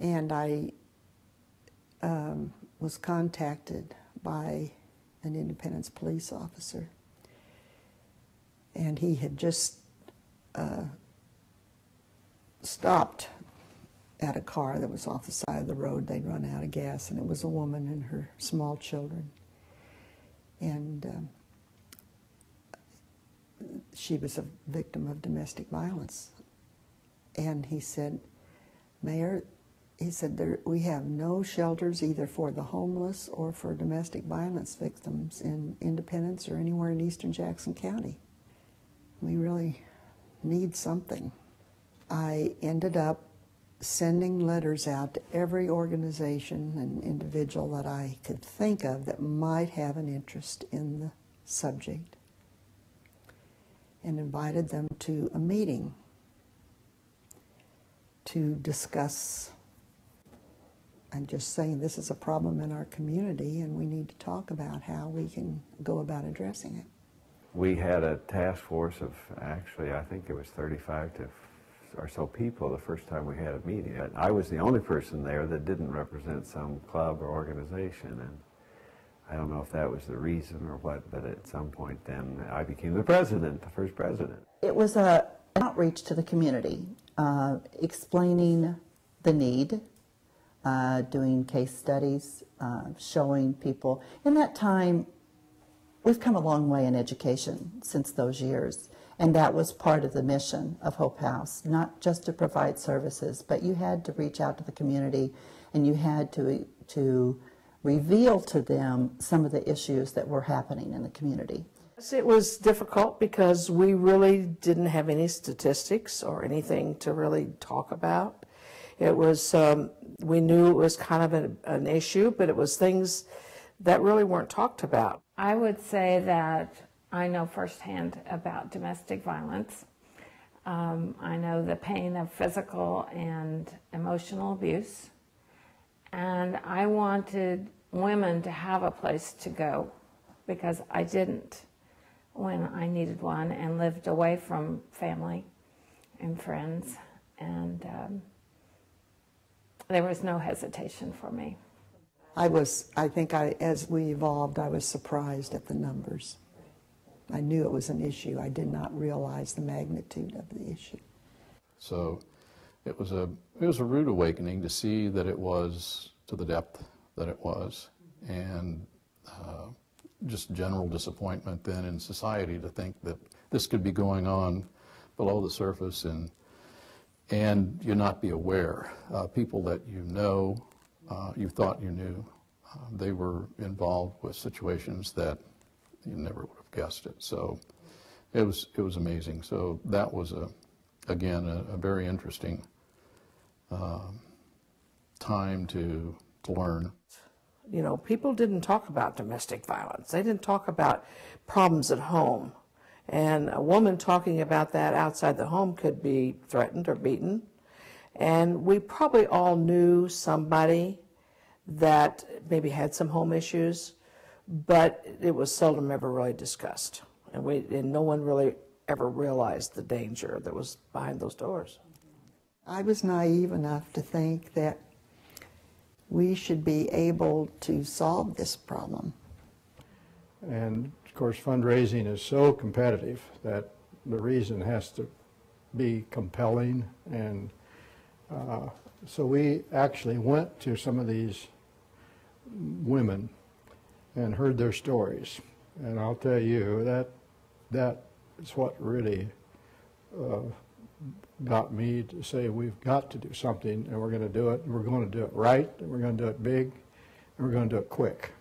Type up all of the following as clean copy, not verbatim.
And I was contacted by an Independence police officer, and he had just stopped at a car that was off the side of the road. They'd run out of gas, and it was a woman and her small children. And she was a victim of domestic violence. And he said, Mayor, he said, we have no shelters either for the homeless or for domestic violence victims in Independence or anywhere in eastern Jackson County. We really need something. I ended up sending letters out to every organization and individual that I could think of that might have an interest in the subject, and invited them to a meeting to discuss. I'm just saying this is a problem in our community, and we need to talk about how we can go about addressing it. We had a task force of, actually, I think it was 35 or so people the first time we had a meeting. I was the only person there that didn't represent some club or organization, and I don't know if that was the reason or what, but at some point then I became the president, the first president. It was an outreach to the community, explaining the need, doing case studies, showing people. In that time, we've come a long way in education since those years, and that was part of the mission of Hope House, not just to provide services, but you had to reach out to the community, and you had to reveal to them some of the issues that were happening in the community. It was difficult because we really didn't have any statistics or anything to really talk about. It was, we knew it was kind of an issue, but it was things that really weren't talked about. I would say that I know firsthand about domestic violence. I know the pain of physical and emotional abuse. And I wanted women to have a place to go, because I didn't when I needed one, and lived away from family and friends. And there was no hesitation for me. As we evolved, I was surprised at the numbers. I knew it was an issue. I did not realize the magnitude of the issue. So it was a rude awakening to see that it was to the depth that it was, and just general disappointment then in society to think that this could be going on below the surface, and you not be aware. People that you know, you thought you knew, they were involved with situations that you never would have guessed it. So it was amazing. So that was again a very interesting time to learn. You know, people didn't talk about domestic violence. They didn't talk about problems at home. And a woman talking about that outside the home could be threatened or beaten. And we probably all knew somebody that maybe had some home issues, but it was seldom ever really discussed. And no one really ever realized the danger that was behind those doors. I was naive enough to think that we should be able to solve this problem. And of course, fundraising is so competitive that the reason has to be compelling. And so we actually went to some of these women and heard their stories. And I'll tell you, that is what really got me to say we've got to do something, and we're going to do it, and we're going to do it right, and we're going to do it big, and we're going to do it quick.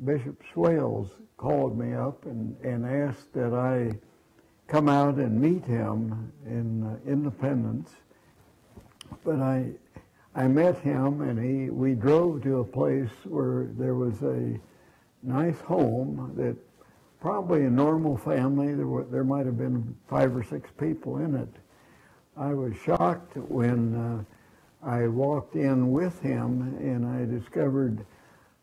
Bishop Swalls called me up and asked that I come out and meet him in Independence. But I met him, and we drove to a place where there was a nice home that probably a normal family. There might have been 5 or 6 people in it. I was shocked when I walked in with him, and I discovered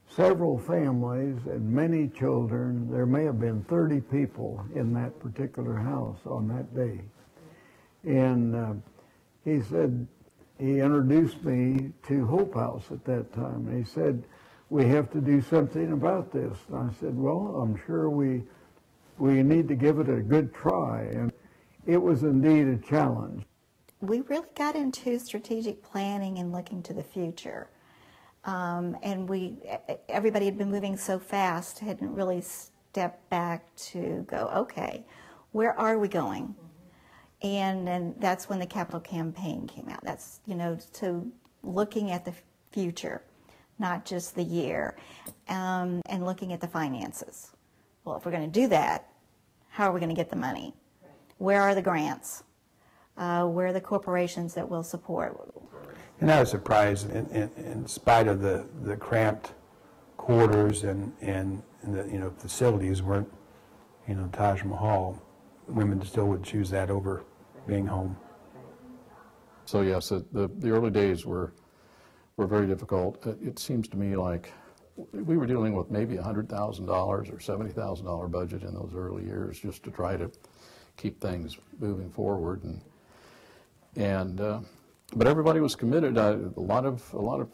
several families and many children. There may have been 30 people in that particular house on that day. And he said, he introduced me to Hope House at that time. He said, we have to do something about this. And I said, well, I'm sure we need to give it a good try. And it was indeed a challenge. We really got into strategic planning and looking to the future. And everybody had been moving so fast, hadn't really stepped back to go, okay, where are we going? And that's when the capital campaign came out. That's, to looking at the future, not just the year, and looking at the finances. Well, if we're going to do that, how are we going to get the money? Where are the grants? Where are the corporations that will support? And I was surprised, in spite of the cramped quarters and the facilities weren't, Taj Mahal, women still would choose that over being home. So yes, the early days were very difficult. It seems to me like we were dealing with maybe $100,000 or $70,000 budget in those early years just to try to keep things moving forward, but everybody was committed. A lot of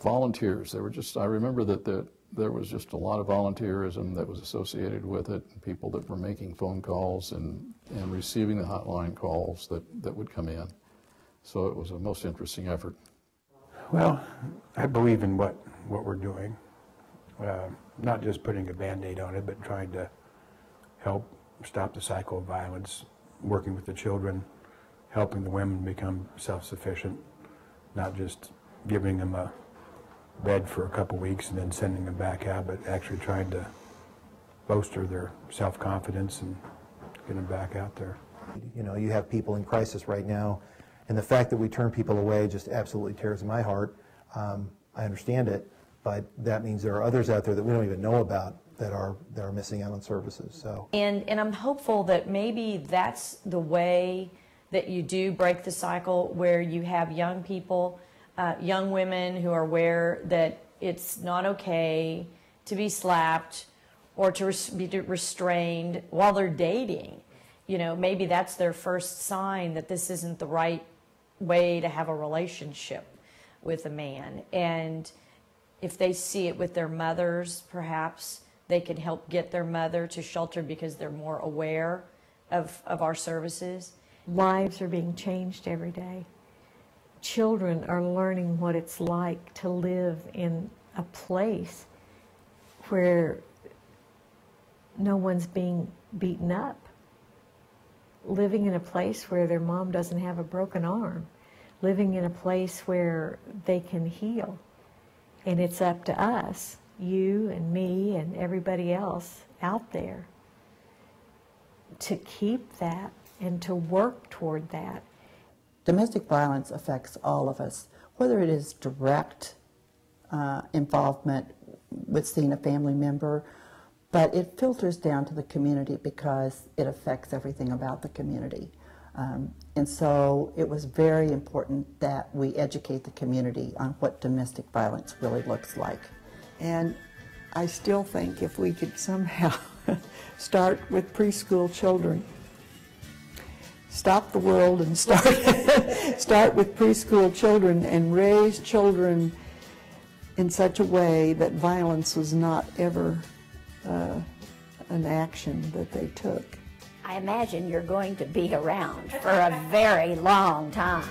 volunteers. I remember that there was just a lot of volunteerism that was associated with it. People that were making phone calls and receiving the hotline calls that would come in. So it was a most interesting effort. Well, I believe in what we're doing. Not just putting a Band-Aid on it, but trying to help stop the cycle of violence, working with the children, helping the women become self-sufficient, not just giving them a bed for a couple weeks and then sending them back out, but actually trying to bolster their self-confidence and get them back out there. You have people in crisis right now, and the fact that we turn people away just absolutely tears my heart. I understand it, but that means there are others out there that we don't even know about that are missing out on services. So. And I'm hopeful that maybe that's the way that you do break the cycle, where you have young people, young women who are aware that it's not okay to be slapped or to be restrained while they're dating. Maybe that's their first sign that this isn't the right way to have a relationship with a man. And if they see it with their mothers, perhaps they can help get their mother to shelter because they're more aware of our services. Lives are being changed every day. Children are learning what it's like to live in a place where no one's being beaten up. Living in a place where their mom doesn't have a broken arm. Living in a place where they can heal. And it's up to us, you and me and everybody else out there, to keep that and to work toward that. Domestic violence affects all of us, whether it is direct involvement with seeing a family member, but it filters down to the community because it affects everything about the community. And so it was very important that we educate the community on what domestic violence really looks like. And I still think if we could somehow start with preschool children, stop the world and start with preschool children and raise children in such a way that violence was not ever an action that they took. I imagine you're going to be around for a very long time.